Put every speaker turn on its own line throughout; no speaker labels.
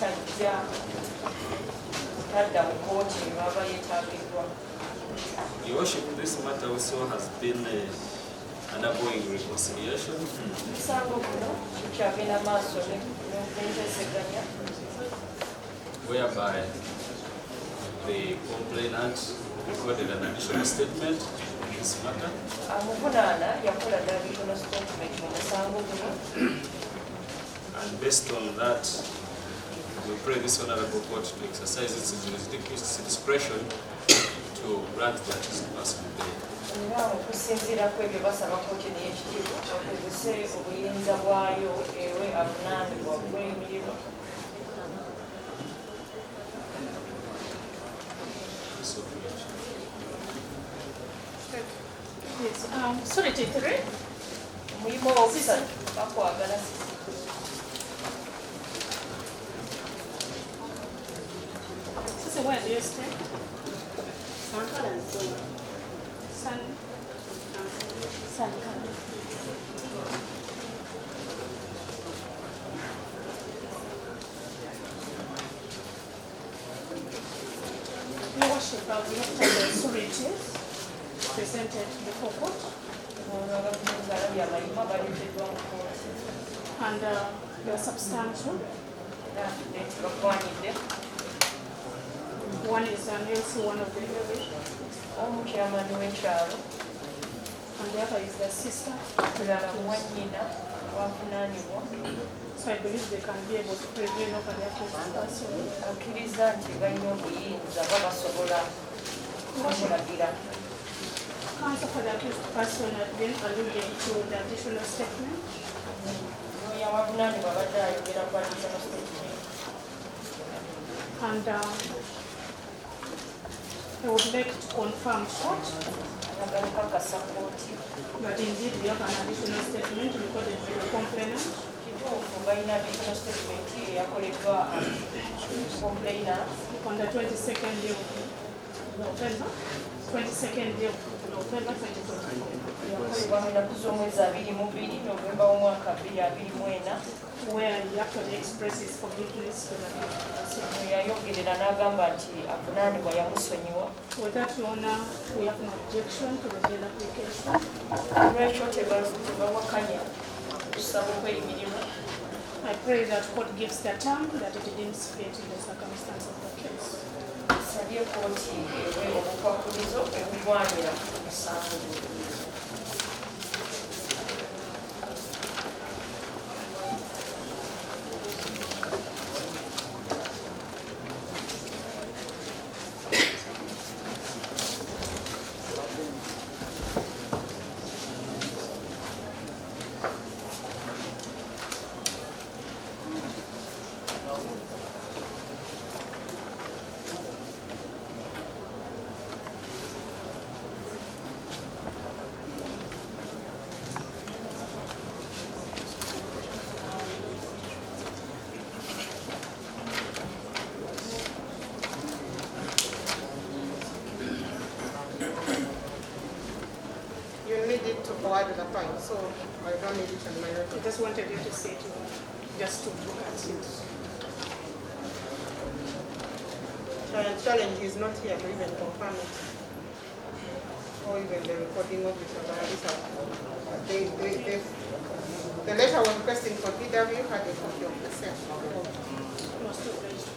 tajja tadda mu kooti baba yeetaagibwa.
Your Worship, this matter also has been undergoing reconciliation.
Musango guno gukyagenda maaso n'enteeseganya.
Whereby the complainant recorded an additional statement in this matter.
Amuvunaana yakola additional statement mu musango guno.
And based on that, we pray this honorable court to exercise its discretion to grant that person bail.
Era okusinziira ku ebyo basaba kkooti n'ekitiibwa bakozese obuyinza bwayo ewe avunaanibwa gw'emirimu.
Sorry, Tittere.
Omulimu owokusatu bakwagala
Sister, where do you stay? Sankara. Your Worship, I've looked at the sureties presented before court, and they are substantial. One is an LC, one of the village,
omukyamani w'ekyalo
and the other is the sister.
mulala muwannyina wavunaanibwa.
So I believe they can be able to prevail over their case.
Akkiriza nti balina obuyinza babasobola kumulagira.
Counsel for the accused person had been alluded to the additional statement.
Looya wavunaanibwa abadde ayogera ku additional statement.
And I would like to confirm court
Ayagala okukakasa kkooti
that indeed we have an additional statement recorded by the complainant.
kituufu balina additional statement eyakoleddwa complainant
On the 22nd day of November,
yakolebwa mu nnaku z'omwezi 22 Novemba w'omwaka 2024
where he actually expresses forgiveness to the person.
yayogerera n'agamba nti avunaanibwa yamusonyiwa.
With that, Your Honor, we have no objection to the bail application.
Lwekyo tebawakanya kusaba okweyimirimu.
I pray that court gives the term that it deems fit in the circumstance of the case.
Sabye kkooti ewe obukwakulizo obulwanira omusango.
You need it to provide the file, so I don't need it in my
I
record.
just wanted you to see it, just to look at it.
Challenge is not here to even confirm it, or even the recording of it. The letter was requesting for PW had a copy of the same.
Most obliged.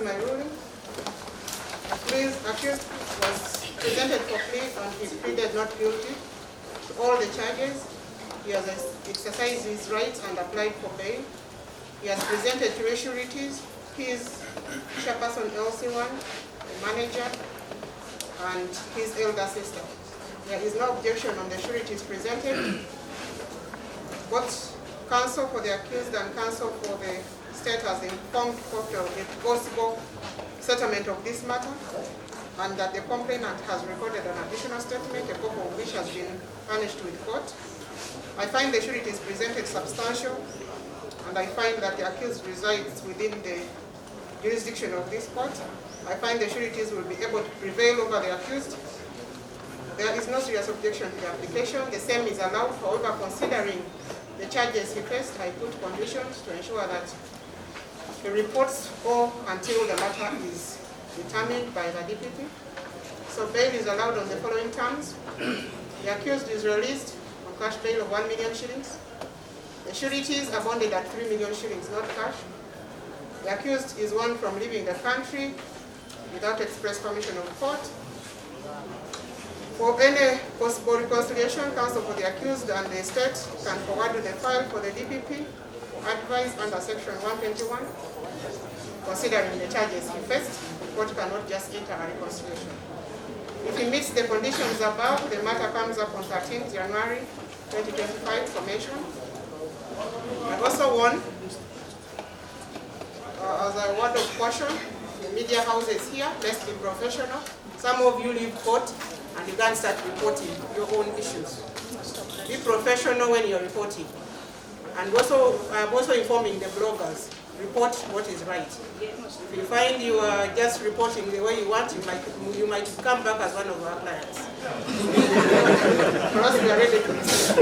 my ruling. Accused was presented for plea and he pleaded not guilty to all the charges. He has exercised his rights and applied for bail. He has presented 3 sureties, his chairperson LC1, the manager, and his elder sister. There is no objection on the sureties presented. Both counsel for the accused and counsel for the state has informed court of a possible settlement of this matter, and that the complainant has recorded an additional statement, a copy of which has been furnished with court. I find the sureties presented substantial, and I find that the accused resides within the jurisdiction of this court. I find the sureties will be able to prevail over the accused. There is no serious objection to the application. The same is allowed. However, considering the charges he faced, I put conditions to ensure that he reports all until the matter is determined by the DPP. So bail is allowed on the following terms. The accused is released on cash bail of 1 million shillings. The sureties are bonded at 3 million shillings, not cash. The accused is warned from leaving the country without express permission of court. For any possible reconciliation, counsel for the accused and the state can forward the file for the DPP for advice under section 121. Considering the charges he faced, the court cannot just enter a reconciliation. If he meets the conditions above, the matter comes up on 13th January 2025 for mention. I also warn, as a word of caution, the media houses here, let's be professional. Some of you leave court and you can't start reporting your own issues. Be professional when you're reporting. And also, I'm also informing the bloggers, report what is right. If you find you are just reporting the way you want, you might come back as one of our clients. For us, we are ready to receive.